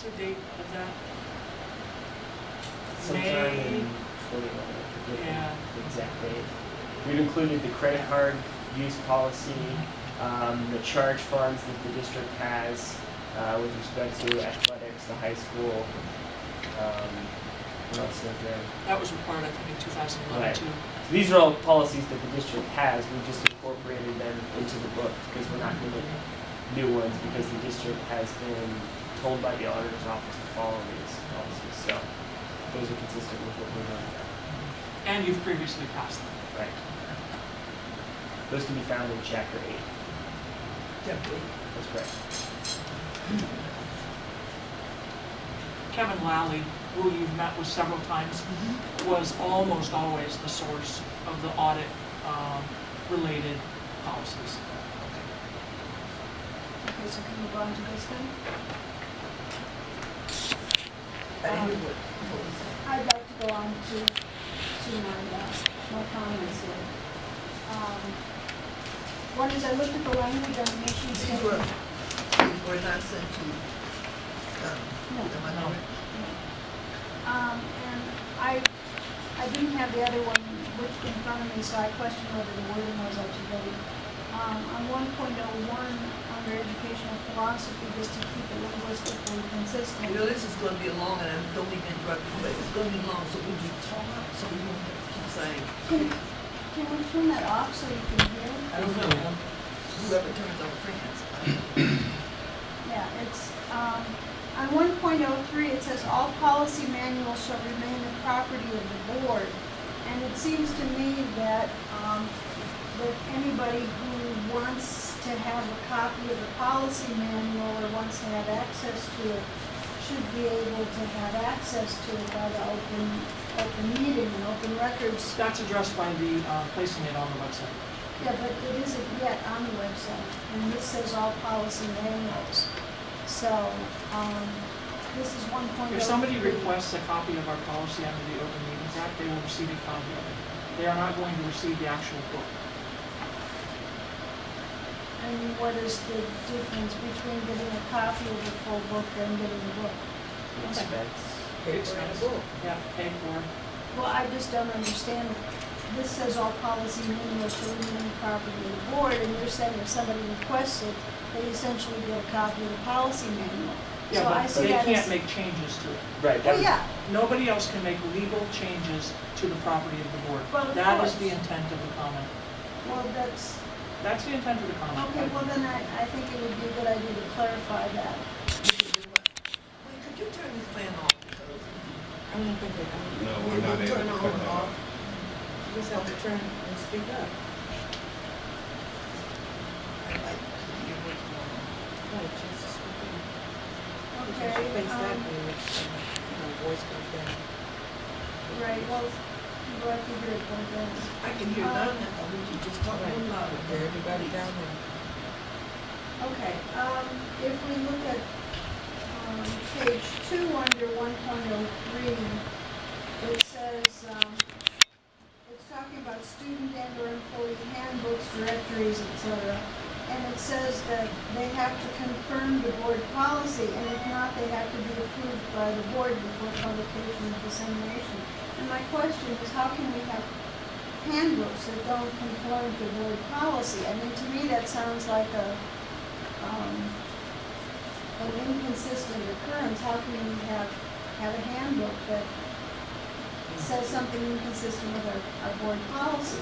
the date of that? Sometime May. in 2011, I forget Yeah. the exact date. We've included the credit card use policy, the charge funds that the district has with respect to athletics, the high school. What else is there? That was required, I think, in 2011 Right. too. So these are all policies that the district has. We just incorporated them into the book because we're not going to make new ones because the district has been told by the auditor's office to follow these policies. So those are consistent with what we're doing. And you've previously passed them. Right. Those can be found in chapter 8. That's correct. Kevin Lally, who you've met with several times, was almost always the source of the audit related policies. Okay, so can we go on to this then? I'd like to go on to my comments here. One is I looked at the language on the mission These statement. were not sent to, No. am I correct? And I didn't have the other one which in front of me, so I questioned whether the wording was up to date. On 1.01, under educational philosophy, just to keep it linguistically consistent. You know, this is gonna be a long, and I don't mean to interrupt you, but it's gonna be long, so would you talk, so we don't have to keep saying, Can we turn that off so you can hear? I don't know, whoever turns on fans. Yeah, it's, on 1.03, it says all policy manuals shall remain the property of the board. And it seems to me that, that anybody who wants to have a copy of the policy manual or wants to have access to it should be able to have access to it by the open meeting and open records. That's addressed by the placing it on the website. Yeah, but it isn't yet on the website, and this says all policy manuals. So, this is 1.03. If somebody requests a copy of our policy under the Open Meetings Act, they will receive a copy of it. They are not going to receive the actual book. And what is the difference between getting a copy of the full book and getting the book? Expense. Yeah, paid for. Well, I just don't understand. This says all policy manuals shall remain the property of the board, and you're saying if somebody requests it, they essentially get a copy of the policy manual. Yeah, So I but see they that can't as- make changes to it. Right. Well, yeah, Nobody else can make legal changes to the property of the board. Well, of That is course. the intent of the comment. well, that's, That's the intent of the comment. okay, well then I think it would be a good idea to clarify that. Wait, could you turn this fan off? Because I don't think they can. No, we're not able turn to on cut and that off. off. You just have to turn and speak up. I like to hear what's going on. Right, just to speak up. Okay, Face that way, voice goes down. right, well, you have to hear it both ends. I can hear none of that, I heard you just talk Right, real loud. for everybody down there. Okay, if we look at, page 2 under 1.03, it says, it's talking about student and or employee handbooks, directories, etc. And it says that they have to confirm the board policy, and if not, they have to be approved by the board before publication and dissemination. And my question is, how can we have handbooks that don't conform to board policy? I mean, to me, that sounds like an inconsistent occurrence. How can we have a handbook that says something inconsistent with our board policy?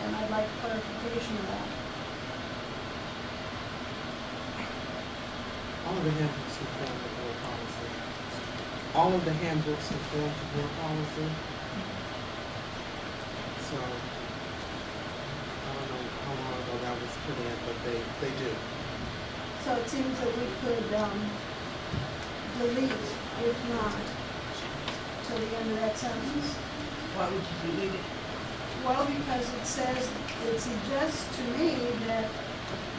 And I'd like clarification of that. All of the handbooks conform to board policy. All of the handbooks conform to board policy. So, I don't know how long ago that was put in, but they do. So it seems that we could delete, if not, till the end of that sentence. Why would you delete it? Well, because it says, it suggests to me that,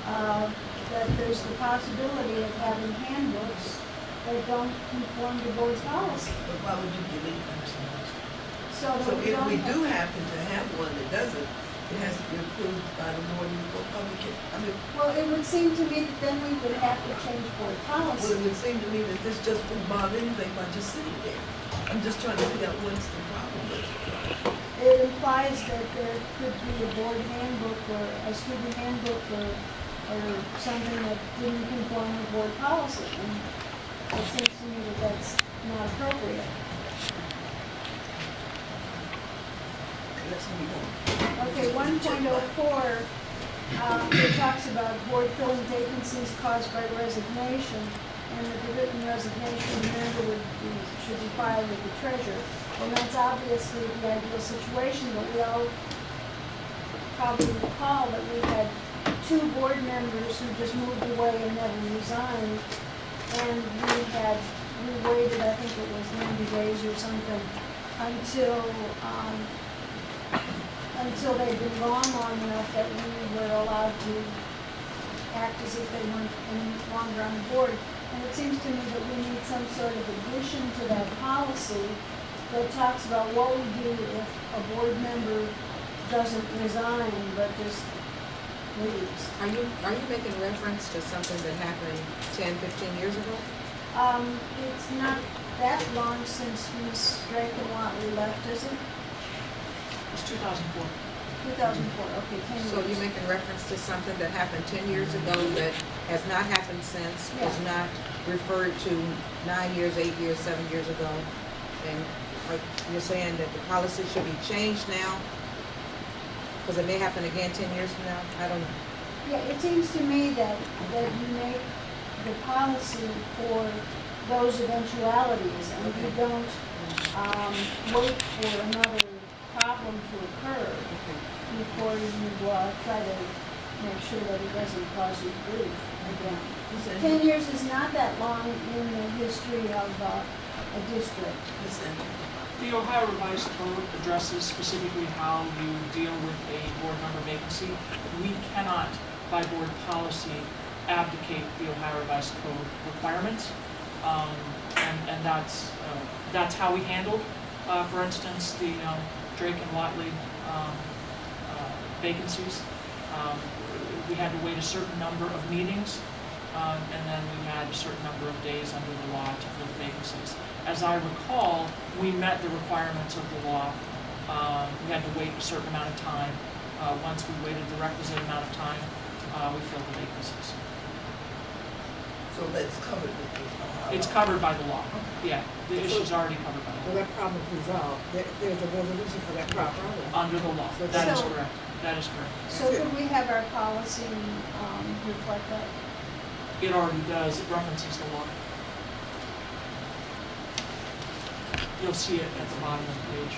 that there's the possibility of having handbooks that don't conform to board's policy. But why would you delete that? So that So we if don't we have- do happen to have one that doesn't, It has to be approved by the board before publication. I mean, Well, it would seem to me that then we would have to change board well, it policy. would seem to me that this just wouldn't bother anything by just sitting there. I'm just trying to figure out what's the problem with it. It implies that there could be a board handbook or a student handbook or something that didn't conform with board policy. And it seems to me that that's not appropriate. Let's move on. Okay, 1.04, it talks about board filling vacancies caused by resignation, and that the written resignation member should be filed with the treasurer. And that's obviously the ideal situation, but we all probably recall that we had 2 board members who just moved away and never resigned. And we waited, I think it was 90 days or something, until they'd been gone long enough that we were allowed to act as if they weren't any longer on the board. And it seems to me that we need some sort of addition to that policy that talks about what we do if a board member doesn't resign but just leaves. Are you making reference to something that happened 10, 15 years ago? It's not that long since Ms. Drake and Watley left, is it? It's 2004. 2004, okay, 10 years. So you're making reference to something that happened 10 years ago that has not happened since, was Yeah. not referred to 9 years, 8 years, 7 years ago? And like you're saying that the policy should be changed now? Because it may happen again 10 years from now? I don't know. Yeah, it seems to me that you make the policy for those eventualities, and you don't wait for another problem to occur Okay. before you try to make sure that it doesn't cause you grief again. Who's that? 10 years is not that long in the history of a district. Who's that? The Ohio Revised Code addresses specifically how you deal with a board member vacancy. We cannot, by board policy, abdicate the Ohio Revised Code requirements. And that's how we handled, for instance, the Drake and Watley vacancies. We had to wait a certain number of meetings, and then we had a certain number of days under the law to fill the vacancies. As I recall, we met the requirements of the law. We had to wait a certain amount of time. Once we waited the requisite amount of time, we filled the vacancies. So that's covered with the. It's covered by the law. Yeah, the issue's already covered by the Well, law. that problem's resolved. There's a resolution for that problem. Under the law. That is So- correct. That is correct. So could we have our policy reflect that? It already does. It references the law. You'll see it at the bottom of the page.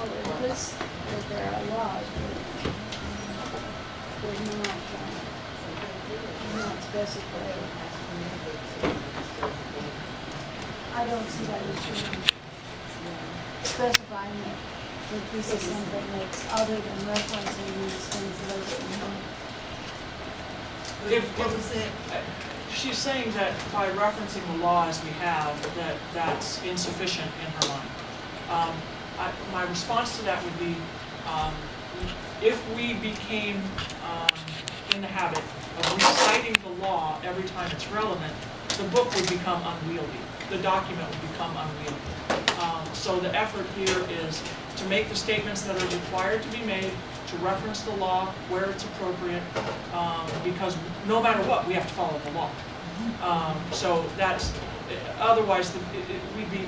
Well, it lists that there are laws, but there's not specified. I don't see that as being specifying that this is something that's other than referencing these things that are written here. What was that? She's saying that by referencing the law as we have, that's insufficient in her mind. My response to that would be, if we became in the habit of reciting the law every time it's relevant, the book would become unwieldy. The document would become unwieldy. So the effort here is to make the statements that are required to be made, to reference the law where it's appropriate, because no matter what, we have to follow the law. So that's, otherwise, we'd be,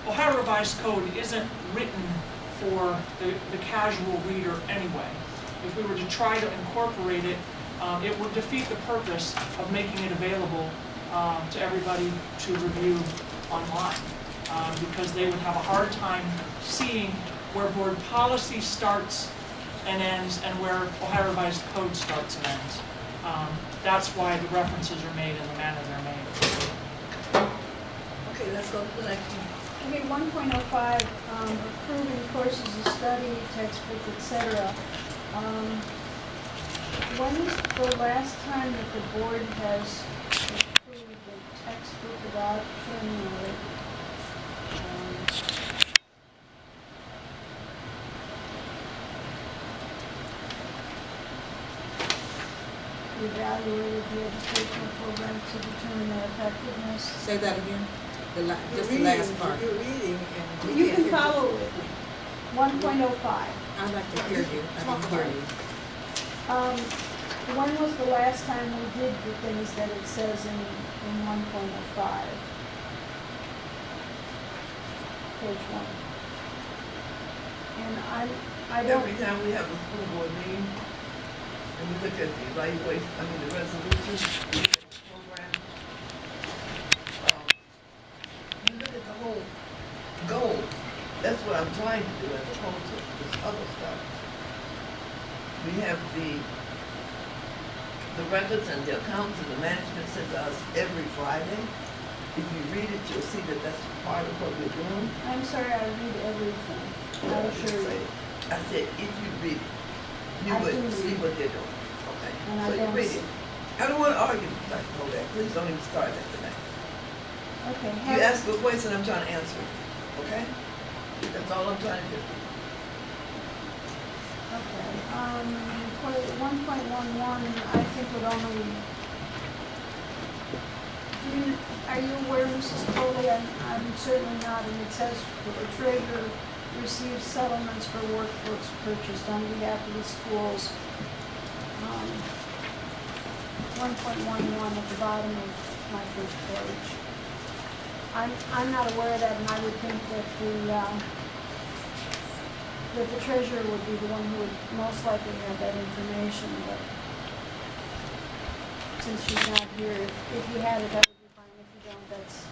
Ohio Revised Code isn't written for the casual reader anyway. If we were to try to incorporate it, it would defeat the purpose of making it available to everybody to review online, because they would have a hard time seeing where board policy starts and ends and where Ohio Revised Code starts and ends. That's why the references are made in the manner they're made. Okay, let's go to the next one. Okay, 1.05, approving courses of study, textbook, etc. When is the last time that the board has approved a textbook adoption or evaluated the educational program to determine their effectiveness? Say that again, just the You're last reading, part. You're reading and. You can follow it. 1.05. I'd like to hear you, I didn't hear you. When was the last time we did the things that it says in 1.05? Page 1. And I don't, Every time we have a school board meeting, and we look at the evaluation, the resolution, we look at the program. You look at the whole goal. That's what I'm trying to do as opposed to this other stuff. We have the records and the accounts and the management sent to us every Friday. If you read it, you'll see that that's part of what we're doing. I'm sorry, I read everything. I assure you. I said, if you read it, you I would do see read what they're doing. Okay, And I so you don't read see- it. I don't want to argue, Dr. Kodak. Please don't even start that tonight. Okay. You ask a question, I'm trying to answer it. Okay? That's all I'm trying to do. Okay, 1.11, I think would only, are you aware, Mrs. Foley? I'm certainly not, and it says that the treasurer receives settlements for workbooks purchased on behalf of the schools. 1.11 at the bottom of my first page. I'm not aware of that, and I would think that the treasurer would be the one who would most likely have that information, but since she's not here, if you had it, that would be fine. If you don't, that's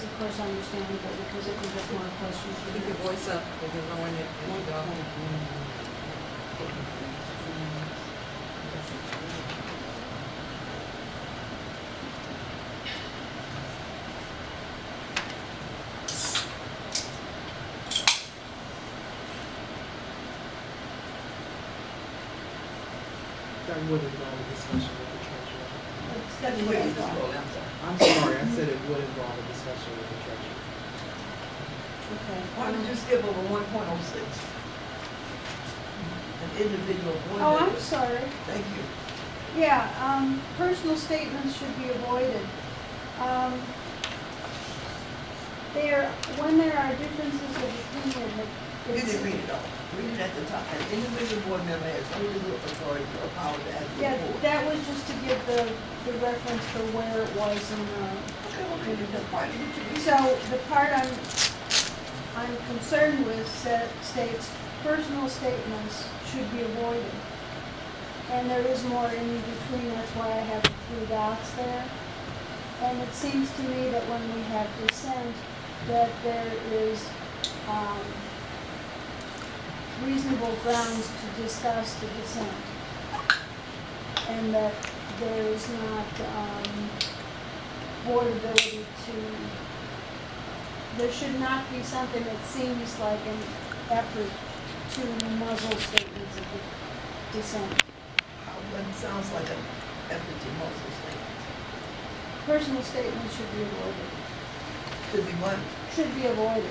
of course understandable, because it was just more questions. Keep your voice up, if you're going it, and you don't. That would involve a discussion with the treasurer. That's what Wait, I Mrs. thought. Foley, I'm sorry. I'm sorry, I said it would involve a discussion with the treasurer. Okay. Why did you skip over 1.06? An individual board Oh, member. I'm sorry. Thank you. Yeah, personal statements should be avoided. When there are differences of opinion, You it's. didn't read it all. Read it at the top. An individual board member has no legal authority or power to act for Yeah, the board. that was just to give the reference for where it was in Okay, well, read it. That's part of what you read. so the part I'm concerned with states, personal statements should be avoided. And there is more in between, that's why I have the 3 dots there. And it seems to me that when we have dissent, that there is, reasonable grounds to discuss the dissent. And that there is not, board ability to, there should not be something that seems like an effort to muzzle statements of dissent. That sounds like an effort to muzzle statements. Personal statements should be avoided, Should be what? should be avoided.